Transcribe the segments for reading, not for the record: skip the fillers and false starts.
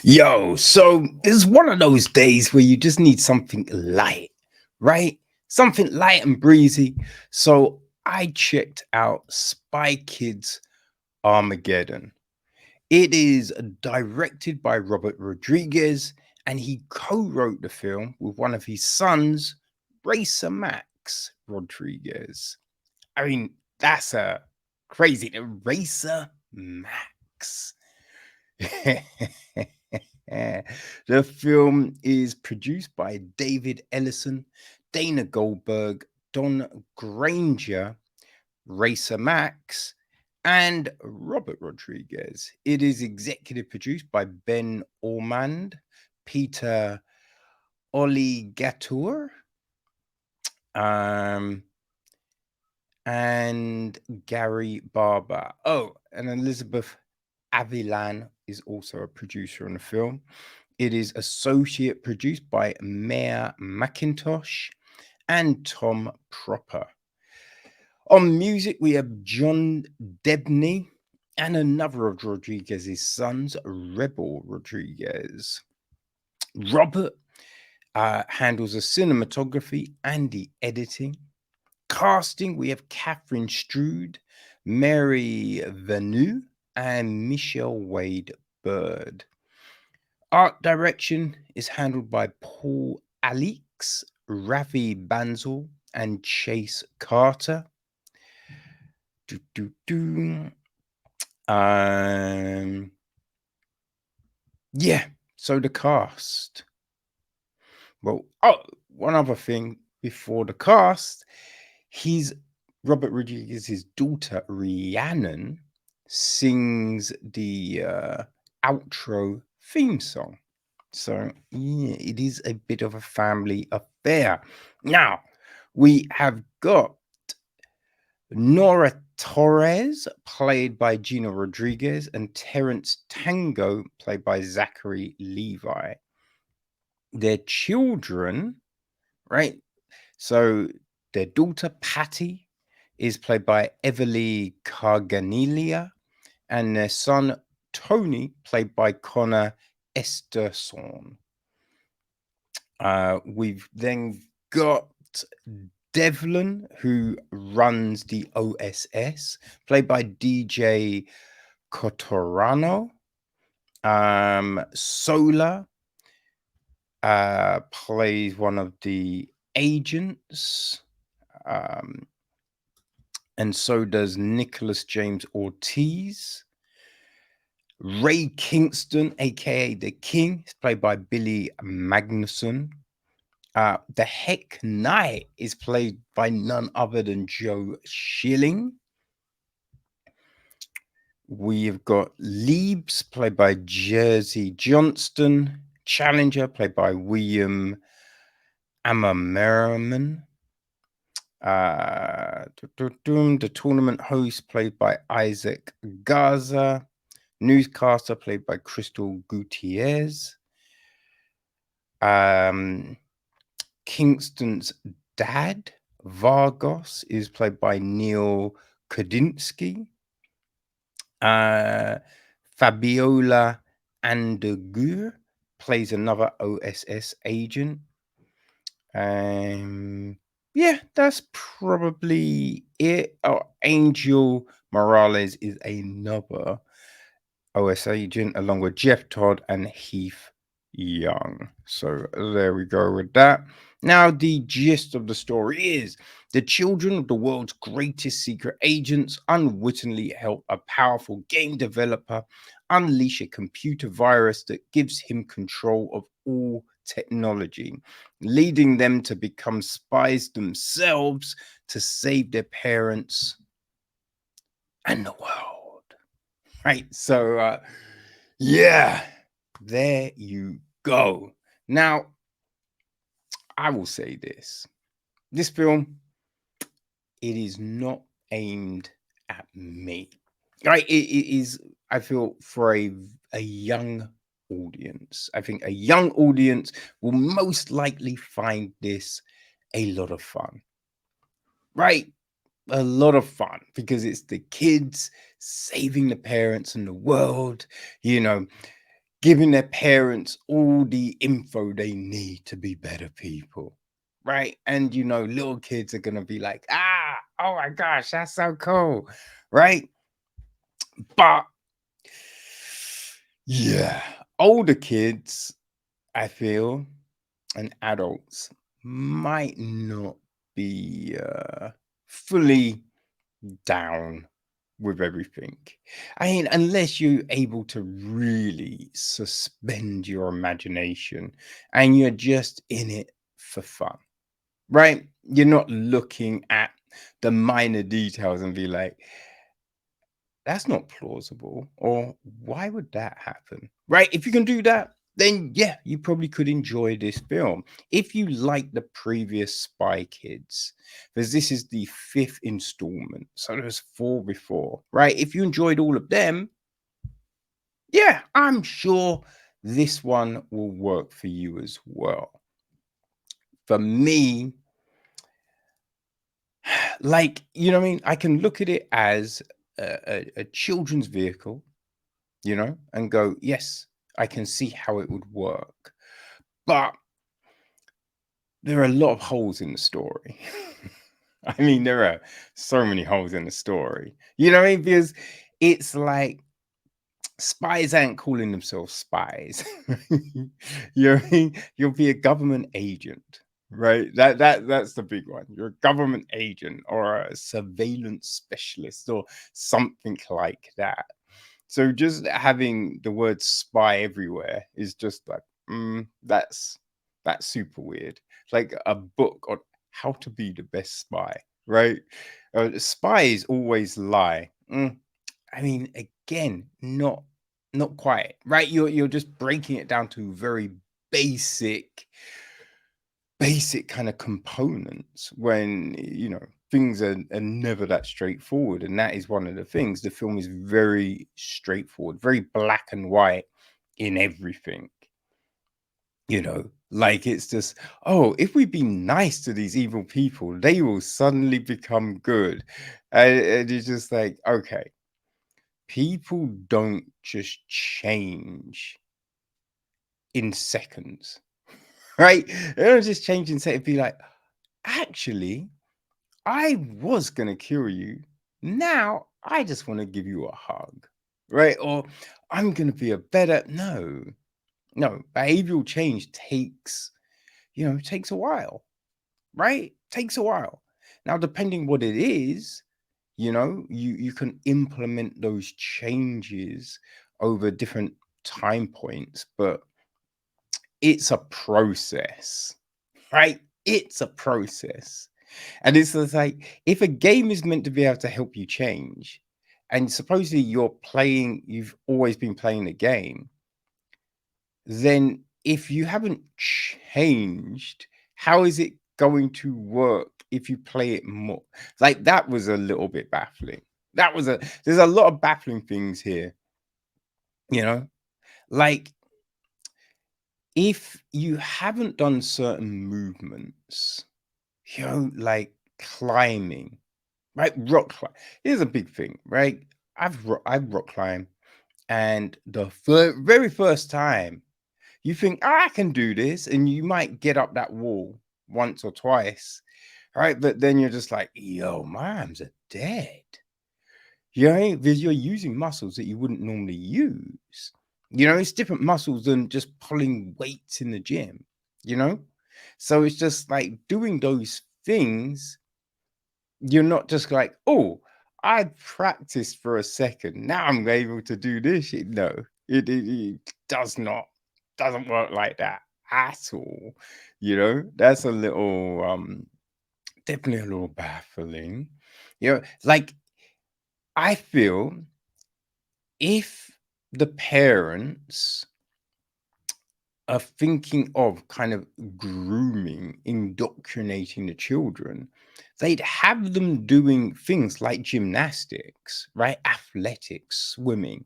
Yo, so it's one of those days where you just need something light, right? Something light and breezy. So I checked out Spy Kids Armageddon. It is directed by Robert Rodriguez, and he co-wrote the film with one of his sons, Racer Max Rodriguez. I mean, that's a crazy. The Racer Max. The film is produced by David Ellison, Dana Goldberg, Don Granger, Racer Max, and Robert Rodriguez. It is executive produced by Ben Ormand, Peter Oligatur, um, and Gary Barber. Oh, and Elizabeth Avilan is also a producer on the film. It is associate produced by Mayor McIntosh and Tom Proper. On music, we have John Debney and another of Rodriguez's sons, Rebel Rodriguez. Robert handles the cinematography and the editing. Casting, we have Catherine Strood, Mary Venu, and Michelle Wade Bird. Art direction is handled by Paul Alix, Ravi Bansal, and Chase Carter. Do, do, do. Yeah, so the cast. Well, one other thing before the cast, Robert Rodriguez's daughter Rhiannon sings the outro theme song. So yeah, it is a bit of a family affair. Now we have got Nora Torres, played by Gina Rodriguez, and Terence Tango, played by Zachary Levi. Their children, right? So their daughter Patty is played by Everly Carganilla, and their son Tony, played by Connor Esterson. We've then got Devlin, who runs the OSS, played by DJ Cotorano. Sola plays one of the agents, and so does Nicholas James Ortiz. Ray Kingston, aka the King, is played by Billy Magnussen. The Heck Knight is played by none other than Joe Schilling. We've got Leibs, played by Jersey Johnston. Challenger, played by William Ammerman. The tournament host, played by Isaac Garza. Newscaster, played by Crystal Gutierrez. Kingston's dad, Vargos, is played by Neil Kodinsky. Fabiola Andegur plays another OSS agent. Yeah, that's probably it. Oh, Angel Morales is another OS agent, along with Jeff Todd and Heath Young. So there we go with that. Now, the gist of the story is the children of the world's greatest secret agents unwittingly help a powerful game developer unleash a computer virus that gives him control of all technology, leading them to become spies themselves to save their parents and the world. Right? So, yeah, there you go. Now, I will say this. This film, it is not aimed at me. Right? It is, I feel, for a young audience. I think a young audience will most likely find this a lot of fun. Right? A lot of fun because it's the kids saving the parents and the world, giving their parents all the info they need to be better people, right? And little kids are gonna be like, oh my gosh, that's so cool, right? But yeah, older kids, I feel, and adults might not be fully down with everything. I mean, unless you're able to really suspend your imagination and you're just in it for fun, right? You're not looking at the minor details and be like, that's not plausible, or why would that happen, right? If you can do that, then yeah, you probably could enjoy this film. If you like the previous Spy Kids, because this is the 5th installment, so there's 4 before, right? If you enjoyed all of them, yeah, I'm sure this one will work for you as well. For me, like, what I mean? I can look at it as a children's vehicle, and go, yes, I can see how it would work. But there are a lot of holes in the story. I mean, there are so many holes in the story. You know what I mean? Because it's like spies aren't calling themselves spies. You know what I mean? You'll be a government agent, right? That's the big one. You're a government agent or a surveillance specialist or something like that. So just having the word spy everywhere is just like, that's super weird. Like a book on how to be the best spy, right? Spies always lie. I mean, again, not quite, right? You're just breaking it down to very basic kind of components when things are never that straightforward, and that is one of the things. The film is very straightforward, very black and white in everything. Like it's just, oh, if we be nice to these evil people, they will suddenly become good. And it's just like, okay, people don't just change in seconds, right? They don't just change in seconds. Be like, actually, I was going to kill you. Now I just want to give you a hug, right? Or I'm going to be a better. No, behavioral change takes a while, right? Takes a while. Now, depending what it is, you can implement those changes over different time points, but it's a process, right? It's a process. And it's just like, if a game is meant to be able to help you change, and supposedly you've always been playing the game, then if you haven't changed, how is it going to work if you play it more? Like, that was a little bit baffling. There's a lot of baffling things here, you know? Like, if you haven't done certain movements, like climbing, right? Here's a big thing, right? I've rock climbed, and the very first time you think, I can do this, and you might get up that wall once or twice, right? But then you're just like, yo, my arms are dead. Because you're using muscles that you wouldn't normally use. It's different muscles than just pulling weights in the gym, you know? So it's just like doing those things. You're not just like, oh, I practiced for a second. Now I'm able to do this. No, it doesn't work like that at all. That's a little definitely a little baffling. Like, I feel if the parents are thinking of kind of grooming, indoctrinating the children, they'd have them doing things like gymnastics, right? Athletics, swimming.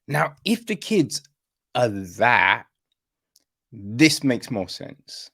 Now, if the kids are that, this makes more sense.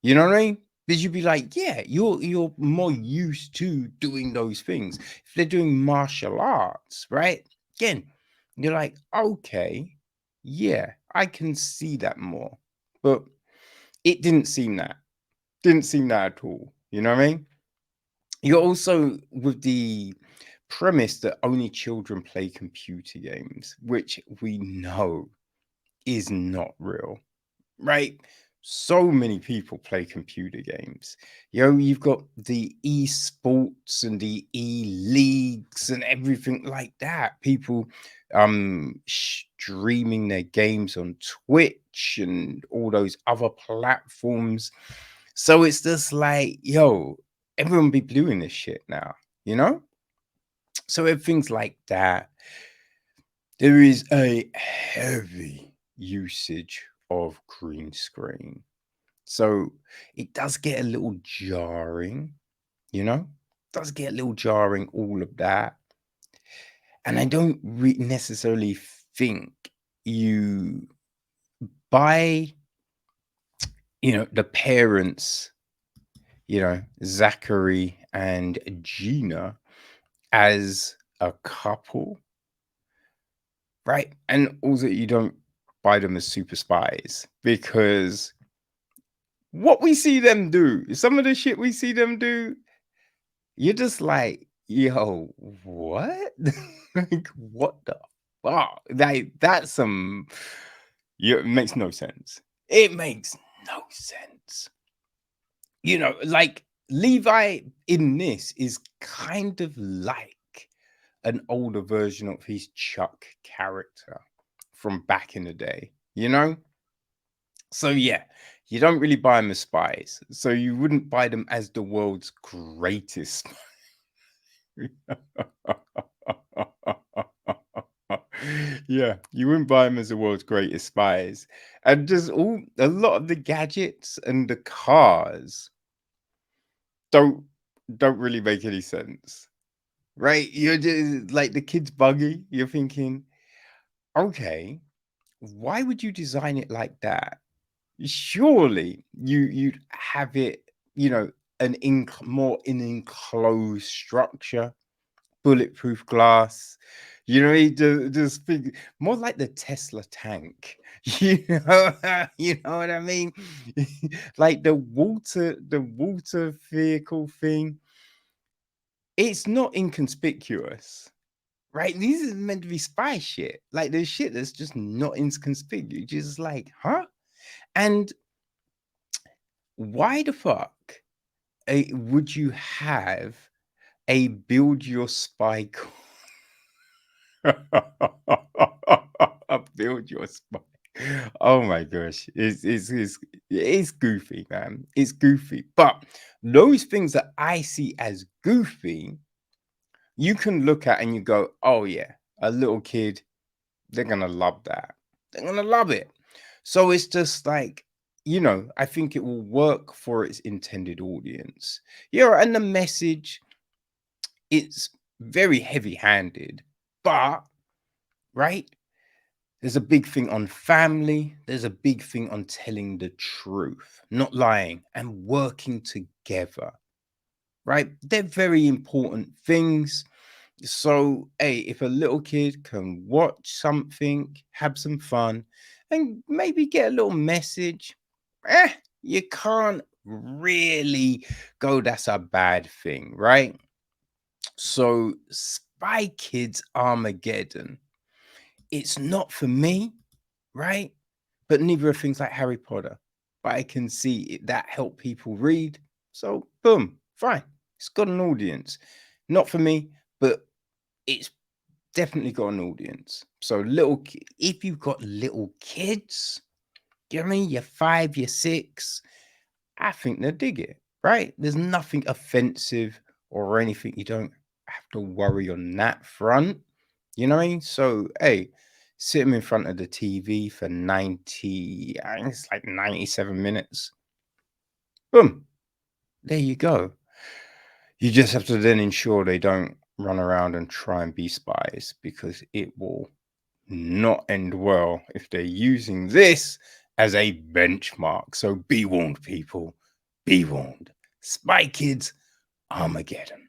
You know what I mean? Because you'd be like, yeah, you're more used to doing those things. If they're doing martial arts, right? Again, you're like, okay. yeah, I can see that more. But it didn't seem that. Didn't seem that at all. You know what I mean? You're also with the premise that only children play computer games, which we know is not real, right? So many people play computer games. You've got the esports and the e-leagues and everything like that. People streaming their games on Twitch and all those other platforms. So it's just like, everyone be doing this shit now, you know? So everything's like that. There is a heavy usage of green screen. So it does get a little jarring, you know? Does get a little jarring, all of that. And I don't necessarily think you buy, the parents, Zachary and Gina as a couple, right? And also you don't buy them as super spies because what we see them do, some of the shit we see them do, you're just like, yo, what? Like, what the fuck? Like, that's some. Yeah, it makes no sense. It makes no sense. Like Levi in this is kind of like an older version of his Chuck character from back in the day, you know? So yeah, you don't really buy them as spies. So you wouldn't buy them as the world's greatest. Yeah, you wouldn't buy them as the world's greatest spies. And just a lot of the gadgets and the cars don't don't really make any sense. Right? You're just like the kid's buggy. You're thinking, okay, why would you design it like that? Surely you'd have it, more in enclosed structure, bulletproof glass. Just think more like the Tesla tank. You know what I mean? Like the water vehicle thing. It's not inconspicuous. Right? These is meant to be spy shit. Like there's shit that's just not inconspicuous. Just like, huh? And why the fuck would you have a build your spy build your spy? Oh my gosh, it's goofy, man. It's goofy, but those things that I see as goofy, you can look at and you go, oh yeah, a little kid, they're gonna love that. They're gonna love it. So it's just like, I think it will work for its intended audience. Yeah, and the message, it's very heavy-handed, but right? There's a big thing on family, there's a big thing on telling the truth, not lying, and working together. Right? They're very important things. So, hey, if a little kid can watch something, have some fun, and maybe get a little message, you can't really go, that's a bad thing, right? So, Spy Kids Armageddon, it's not for me, right? But neither are things like Harry Potter. But I can see that help people read. So, boom, fine. It's got an audience. Not for me, but it's definitely got an audience. So if you've got little kids, you know what I mean? You're 5, you're 6, I think they'll dig it, right? There's nothing offensive or anything. You don't have to worry on that front. You know what I mean? So, hey, sit them in front of the TV for 90, I think it's like 97 minutes. Boom. There you go. You just have to then ensure they don't run around and try and be spies because it will not end well if they're using this as a benchmark. So be warned, people. Be warned. Spy Kids Armageddon.